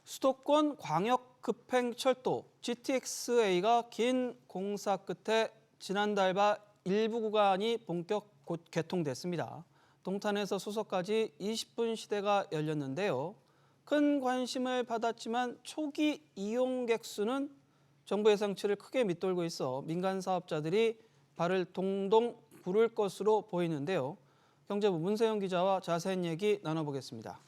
수도권 광역급행철도 GTX-A가 긴 공사 끝에 지난달 말 일부 구간이 본격 개통됐습니다. 동탄에서 수서까지 20분 시대가 열렸는데요. 큰 관심을 받았지만 초기 이용객 수는 정부 예상치를 크게 밑돌고 있어 민간 사업자들이 발을 동동 구를 것으로 보이는데요. 경제부 문세영 기자와 자세한 얘기 나눠보겠습니다.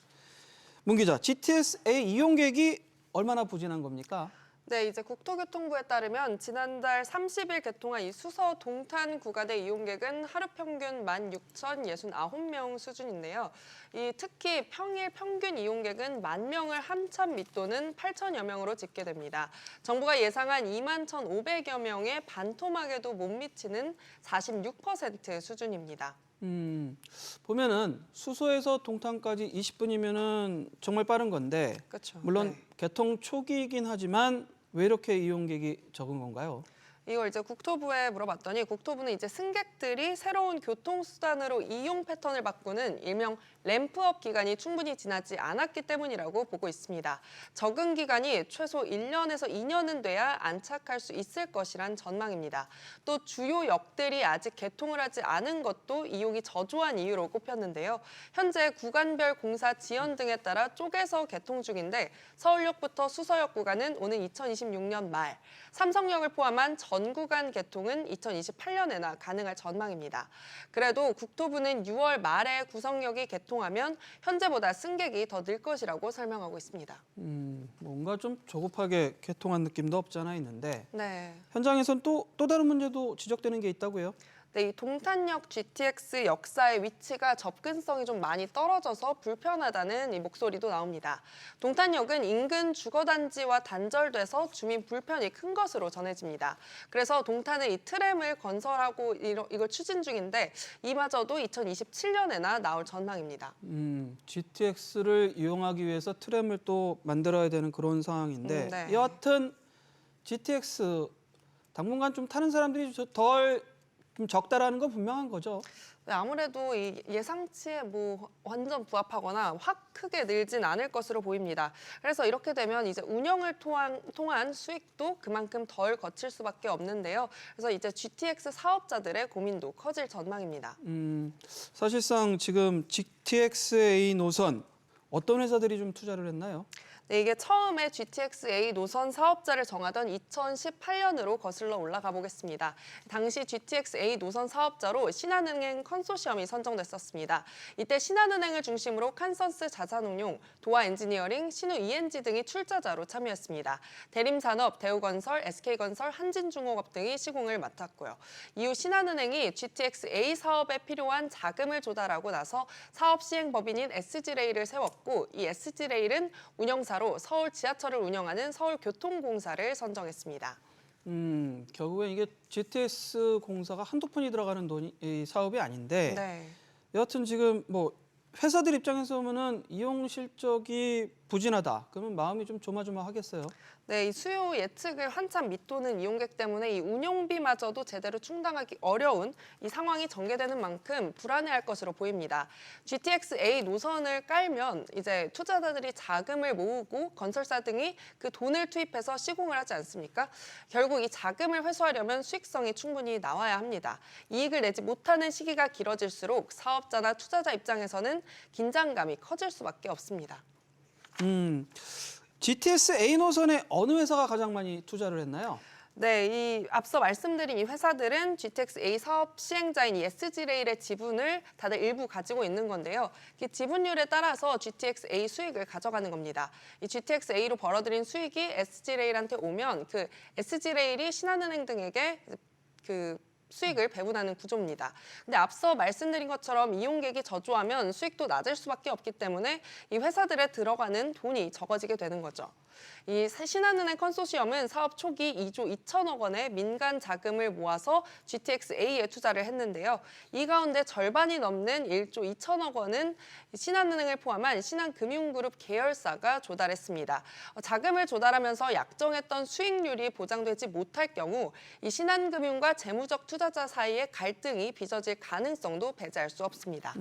문 기자, GTX-A 이용객이 얼마나 부진한 겁니까? 네, 이제 국토교통부에 따르면 지난달 30일 개통한 이 수서 동탄 구간의 이용객은 하루 평균 16,069명 수준인데요. 특히 평일 평균 이용객은 10,000명을 한참 밑도는 8,000여 명으로 집계됩니다. 정부가 예상한 21,500여 명의 반토막에도 못 미치는 46% 수준입니다. 보면은 수서에서 동탄까지 20분이면은 정말 빠른 건데, 그렇죠. 물론 네. 개통 초기이긴 하지만 왜 이렇게 이용객이 적은 건가요? 이걸 이제 국토부에 물어봤더니 국토부는 이제 승객들이 새로운 교통수단으로 이용 패턴을 바꾸는 일명 램프업 기간이 충분히 지나지 않았기 때문이라고 보고 있습니다. 적응 기간이 최소 1년에서 2년은 돼야 안착할 수 있을 것이란 전망입니다. 또 주요 역들이 아직 개통을 하지 않은 것도 이용이 저조한 이유로 꼽혔는데요. 현재 구간별 공사 지연 등에 따라 쪼개서 개통 중인데 서울역부터 수서역 구간은 오는 2026년 말, 삼성역을 포함한 전 구간 개통은 2028년에나 가능할 전망입니다. 그래도 국토부는 6월 말에 구성역이 개통하면 현재보다 승객이 더 늘 것이라고 설명하고 있습니다. 뭔가 좀 조급하게 개통한 느낌도 없지 않아 있는데, 네. 현장에선 또 다른 문제도 지적되는 게 있다고요? 네, 이 동탄역 GTX 역사의 위치가 접근성이 좀 많이 떨어져서 불편하다는 이 목소리도 나옵니다. 동탄역은 인근 주거단지와 단절돼서 주민 불편이 큰 것으로 전해집니다. 그래서 동탄은 이 트램을 건설하고 이걸 추진 중인데 이마저도 2027년에나 나올 전망입니다. GTX를 이용하기 위해서 트램을 또 만들어야 되는 그런 상황인데, 네. 여하튼 GTX 당분간 좀 타는 사람들이 덜 좀 적다라는 건 분명한 거죠. 네, 아무래도 이 예상치에 완전 부합하거나 확 크게 늘진 않을 것으로 보입니다. 그래서 이렇게 되면 이제 운영을 통한 수익도 그만큼 덜 거칠 수밖에 없는데요. 그래서 이제 GTX 사업자들의 고민도 커질 전망입니다. 사실상 지금 GTX-A 노선 어떤 회사들이 좀 투자를 했나요? 네, 이게 처음에 GTX-A 노선 사업자를 정하던 2018년으로 거슬러 올라가 보겠습니다. 당시 GTX-A 노선 사업자로 신한은행 컨소시엄이 선정됐었습니다. 이때 신한은행을 중심으로 칸선스 자산운용, 도화엔지니어링, 신우 ENG 등이 출자자로 참여했습니다. 대림산업, 대우건설, SK건설, 한진중공업 등이 시공을 맡았고요. 이후 신한은행이 GTX-A 사업에 필요한 자금을 조달하고 나서 사업 시행 법인인 SG레일을 세웠고, 이 SG레일은 운영사로 서울 지하철을 운영하는 서울교통공사를 선정했습니다. 결국엔 이게 GTX 공사가 한두 푼이 들어가는 이 사업이 아닌데, 네. 여하튼 지금 회사들 입장에서 보면은 이용 실적이 부진하다. 그러면 마음이 좀 조마조마하겠어요. 네, 이 수요 예측을 한참 밑도는 이용객 때문에 이 운영비마저도 제대로 충당하기 어려운 이 상황이 전개되는 만큼 불안해할 것으로 보입니다. GTX-A 노선을 깔면 이제 투자자들이 자금을 모으고 건설사 등이 그 돈을 투입해서 시공을 하지 않습니까? 결국 이 자금을 회수하려면 수익성이 충분히 나와야 합니다. 이익을 내지 못하는 시기가 길어질수록 사업자나 투자자 입장에서는 긴장감이 커질 수밖에 없습니다. GTX-A 노선에 어느 회사가 가장 많이 투자를 했나요? 네, 이 앞서 말씀드린 이 회사들은 GTX-A 사업 시행자인 이 SG레일의 지분을 다들 일부 가지고 있는 건데요. 그 지분율에 따라서 GTX-A 수익을 가져가는 겁니다. 이 GTX-A로 벌어들인 수익이 SG레일한테 오면 그 SG레일이 신한은행 등에게 그 수익을 배분하는 구조입니다. 근데 앞서 말씀드린 것처럼 이용객이 저조하면 수익도 낮을 수밖에 없기 때문에 이 회사들에 들어가는 돈이 적어지게 되는 거죠. 이 신한은행 컨소시엄은 사업 초기 2조 2천억 원의 민간 자금을 모아서 GTX-A에 투자를 했는데요. 이 가운데 절반이 넘는 1조 2천억 원은 신한은행을 포함한 신한금융그룹 계열사가 조달했습니다. 자금을 조달하면서 약정했던 수익률이 보장되지 못할 경우 이 신한금융과 재무적 투자 투자자 사이의 갈등이 빚어질 가능성도 배제할 수 없습니다.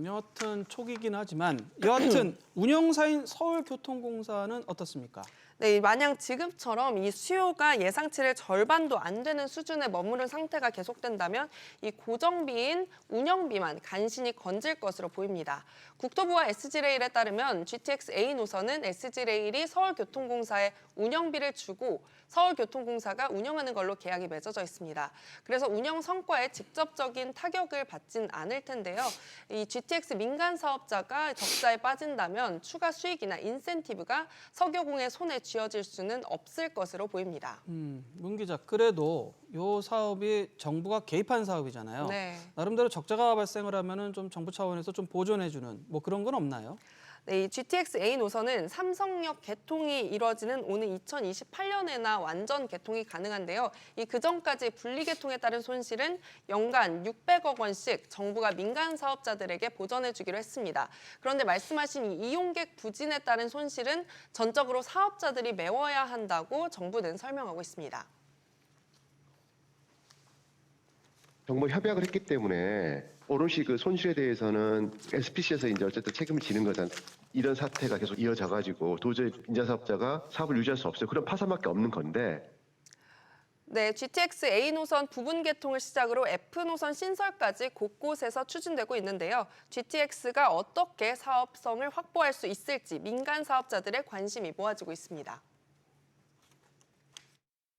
여하튼 초기긴 하지만 여하튼 운영사인 서울교통공사는 어떻습니까? 네, 만약 지금처럼 이 수요가 예상치를 절반도 안 되는 수준에 머무른 상태가 계속된다면 이 고정비인 운영비만 간신히 건질 것으로 보입니다. 국토부와 SG레일에 따르면 GTX-A 노선은 SG레일이 서울교통공사에 운영비를 주고 서울교통공사가 운영하는 걸로 계약이 맺어져 있습니다. 그래서 운영 성과에 직접적인 타격을 받진 않을 텐데요. 이 GTX 민간 사업자가 적자에 빠진다면 추가 수익이나 인센티브가 석유공의 손에 쥐어질 수는 없을 것으로 보입니다. 문 기자, 그래도 이 사업이 정부가 개입한 사업이잖아요. 네. 나름대로 적자가 발생을 하면은 좀 정부 차원에서 좀 보존해주는 뭐 그런 건 없나요? 네, 이 GTX-A 노선은 삼성역 개통이 이뤄지는 오는 2028년에나 완전 개통이 가능한데요. 이 그전까지 분리 개통에 따른 손실은 연간 600억 원씩 정부가 민간 사업자들에게 보전해주기로 했습니다. 그런데 말씀하신 이 이용객 부진에 따른 손실은 전적으로 사업자들이 메워야 한다고 정부는 설명하고 있습니다. 정부 협약을 했기 때문에 오롯이 그 손실에 대해서는 SPC에서 이제 어쨌든 책임을 지는 거잖아요. 이런 사태가 계속 이어져가지고 도저히 민간 사업자가 사업을 유지할 수 없어요. 그런 파산밖에 없는 건데. 네, GTX-A 노선 부분 개통을 시작으로 F 노선 신설까지 곳곳에서 추진되고 있는데요. GTX가 어떻게 사업성을 확보할 수 있을지 민간 사업자들의 관심이 모아지고 있습니다.